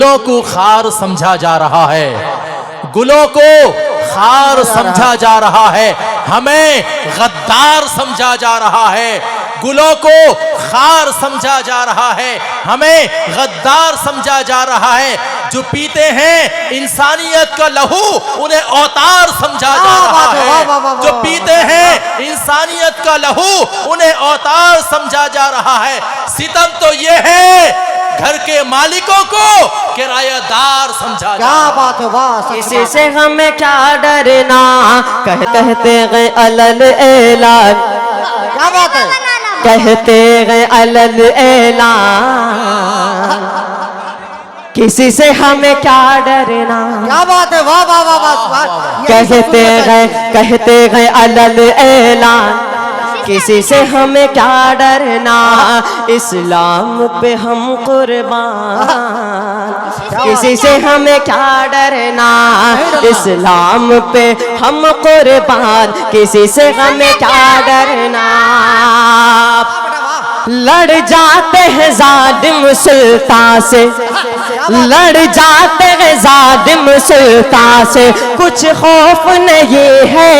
गुलों को खार समझा जा रहा है, गुलों को खार समझा जा रहा है, हमें गद्दार समझा जा रहा है। गुलों को खार समझा जा रहा है, हमें गद्दार समझा जा रहा है। जो पीते हैं इंसानियत का लहू, उन्हें औतार समझा जा रहा है। जो पीते हैं इंसानियत का लहू, उन्हें औतार समझा जा रहा है। सितम तो ये है घर के मालिकों को किरायादार समझा। क्या बात है, वाह। किसी से हमें क्या डरना, कहते गए अलल ऐलान। क्या बात है, कहते गए अलल ऐलान। किसी से हमें क्या डरना। क्या बात है, वाह वाह वाह वाह। कहते गए अलल ऐलान। किसी से हमें क्या डरना, इस्लाम पे हम कुर्बान। किसी से हमें क्या डरना, इस्लाम पे हम कुर्बान। किसी से हमें क्या डरना। लड़ जाते हैं जालिम सुल्तान से, लड़ जाते हैं जालिम सुल्तान से। कुछ खौफ नहीं है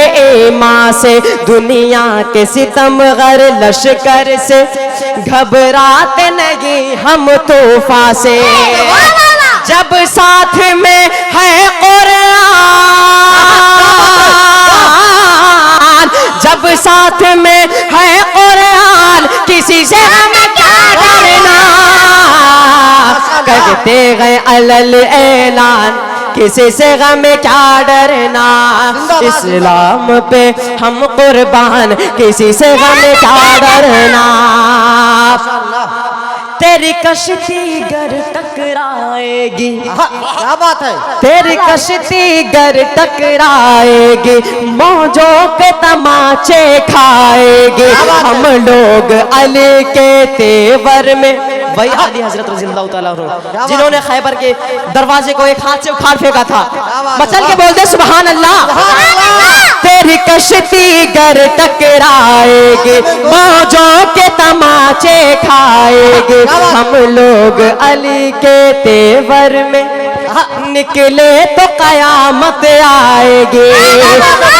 ईमान से। दुनिया के सितमगर लश्कर से घबराते नहीं हम तूफान से। जब साथ में है कुरान, जब साथ में है कुरान, किसी से हमें क्या डरना। कहते गए अलल ऐलान। किसी से हमें क्या डरना, इस्लाम पे हम कुर्बान। किसी से हमें क्या डरना। तेरी कश्ती गर टकराएगी। क्या बात है, तेरी कश्ती गर टकराएगी, मौजों के तमाचे खाएगी। हम लोग अली के तेवर में, वही अली हजरत रज़ियल्लाहु ताला अन्हु जिन्होंने खैबर के दरवाजे को एक हाथ से उखाड़ फेंका था। मचल के बोल दे सुभान अल्लाह। तेरी कश्ती गर टकराएगी, मौजों के तमाचे खाएगी। हम लोग अली के तेवर में निकले तो कयामत आएगी।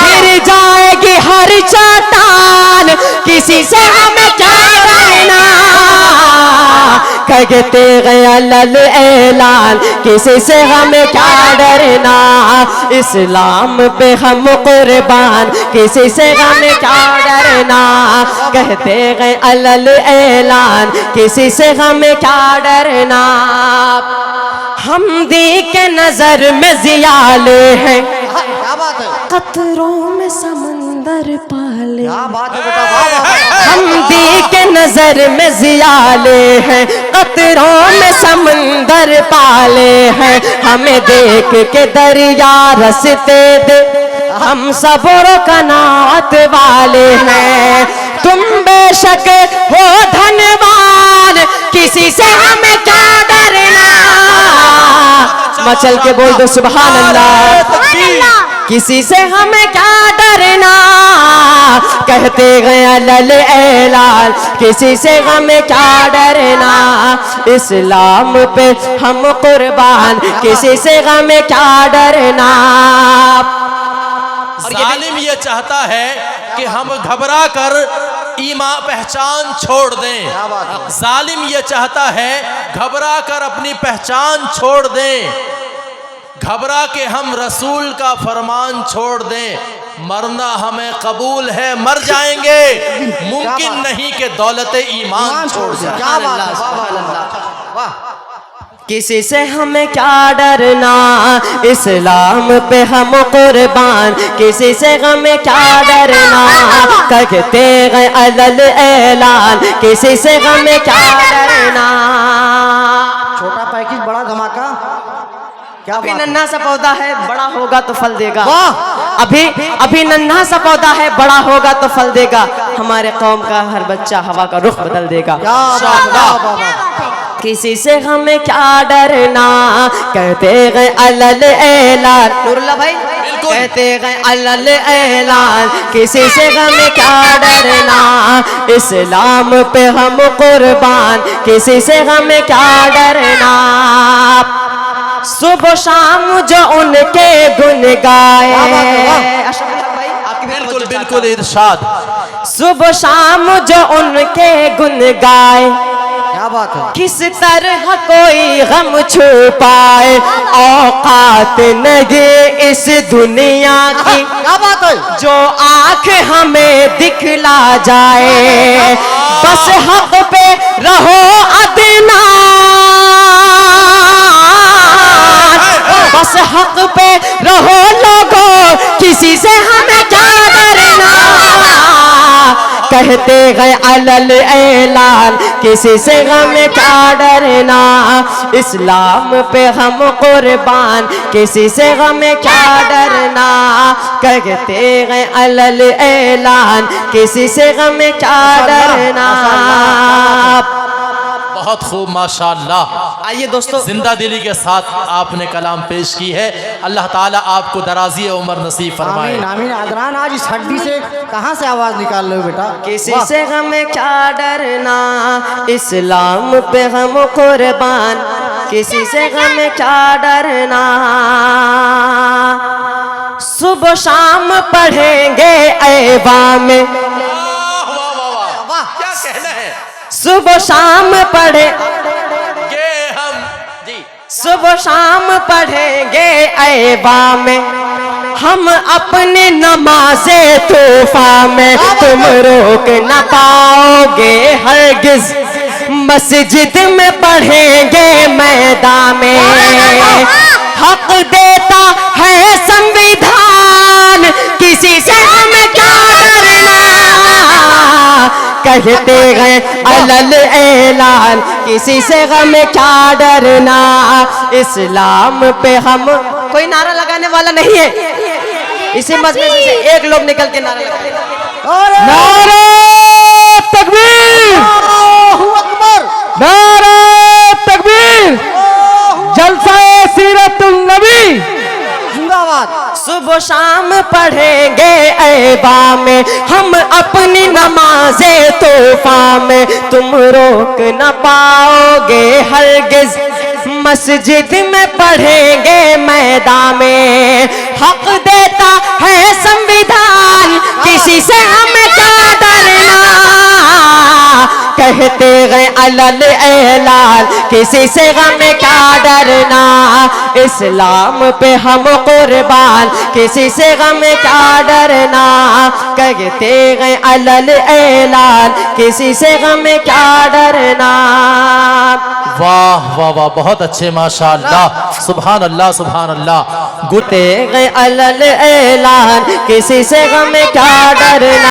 फिर जाएगी हर चट्टान, किसी से हमें क्या डरना। कहते गए अलल ऐलान। किसी से हमें क्या डरना, इस्लाम पे हम कुर्बान। किसी से हमें क्या डरना। कहते गए अलल ऐलान। किसी से हमें क्या डरना। हम दी के नजर में जियाले हैं, क्या बात है, कतरों में समंदर पाले। क्या बात है बेटा, वाह वाह। हम दी के नजर में जियाले हैं, कतरों में समंदर पाले हैं। हमें देख के दरिया रसते दे, हम सब्र कनात वाले हैं। तुम बेशक हो धनवान, किसी से हमें क्या डरना। मचल के बोल दो सुभान अल्लाह। किसी से हमें क्या डरना। कहते गए अलल ऐलान। किसी से हमें क्या डरना, इस्लाम पे हम कुर्बान। किसी से हमें क्या डरना। जालिम ये चाहता है कि हम घबरा कर ईमान पहचान छोड़ दें। जालिम ये चाहता है घबरा कर अपनी पहचान छोड़ दें, घबरा के हम रसूल का फरमान छोड़ दें। मरना हमें कबूल है, मर जाएंगे, मुमकिन नहीं कि दौलत ईमान छोड़ दें। क्या बात है, वाह वाह वाह। किसी से हमें क्या डरना, इस्लाम पे हम कुर्बान। किसी से हमें क्या डरना। कहते गए अलल ऐलान। किसी से हमें क्या डरना। छोटा पैकेज बड़ा धमाका। क्या अभी बात है, नन्हा सा पौधा है, बड़ा होगा तो फल देगा। वाह। अभी नन्हा सा पौधा है, बड़ा होगा तो फल देगा। हमारे कौम का हर बच्चा हवा का रुख बदल देगा। क्या बात, वाह वाह वाह। किसी से हमें क्या डरना। कहते गए अलल ऐलान। नूरुल्लाह भाई, कहते गए अलल ऐलान। किसी से हमें क्या डरना, इस्लाम पे हम कुर्बान। किसी से हमें क्या डरना। सुबह शाम जो उनके गुन गाए। बिल्कुल बिल्कुल इरशाद। सुबह शाम जो उनके गुन गाए, क्या बात है। किस तरह कोई गम छुपाए, औकात नहीं इस दुनिया की क्या बात है। जो आंख हमें दिखला जाए। बस हक पे रहो अदना, बस हक पे रहो लोगों, किसी से हमें क्या डरना। कहते गए अलल ऐलान, किसी से हमें क्या डरना। इस्लाम पे हम कुर्बान, किसी से हमें क्या डरना। कहते गए अलल ऐलान, किसी से हमें क्या डरना। बहुत खूब माशाअल्लाह। आइए दोस्तों, जिंदा दिली के साथ आपने कलाम पेश की है। अल्लाह ताला आपको दराजी उम्र नसीब फरमाए। आमीन आमीन। अदनान आज इस हड्डी से कहाँ से आवाज निकाल रहे हो बेटा। किसी वाह। से हमें क्या डरना, इस्लाम पे हम कुर्बान, किसी से हमें क्या डरना। सुबह शाम पढ़ेंगे ऐबा में, वाह क्या कहना है। सुबह शाम पढ़े ये हम जी सुबह शाम पढ़ेंगे ऐबा में, हम अपने नमाज़े तोहफा में। तुम रोक न पाओगे हरगिज, मस्जिद में पढ़ेंगे मैदान में। हक देता है संविधान, किसी से हमें क्या डरना। कहते गए अलल ऐलान, किसी से हमें क्या डरना। इस्लाम पे हम, कोई नारा लगाने वाला नहीं है इसी मजलिस से, एक लोग निकल के नारा लगाएगा। नारा तकबीर, अल्लाहु अकबर। नारा तकबीर, जलसा सीरतुल नबी जिंदाबाद। सुबह शाम पढ़ेंगे ऐबा में, हम अपनी नमाज़े तोहफा में। तुम रोक न पाओगे हरगिज, मस्जिद में पढ़ेंगे मैदान में। हक देता है संविधान, किसी से हमें क्या डरना। कहते गए अलल ऐलान, किसी से हमें क्या डरना। इस्लाम पे हम कुर्बान, किसी से हमें क्या डरना। कहते गए अलल ऐलान, किसी से हमें क्या डरना। वाह वाह वाह बहुत अच्छे माशाअल्लाह। सुभान अल्लाह सुभान अल्लाह। गुते गए अलल ऐलान, किसी से हमें क्या डरना।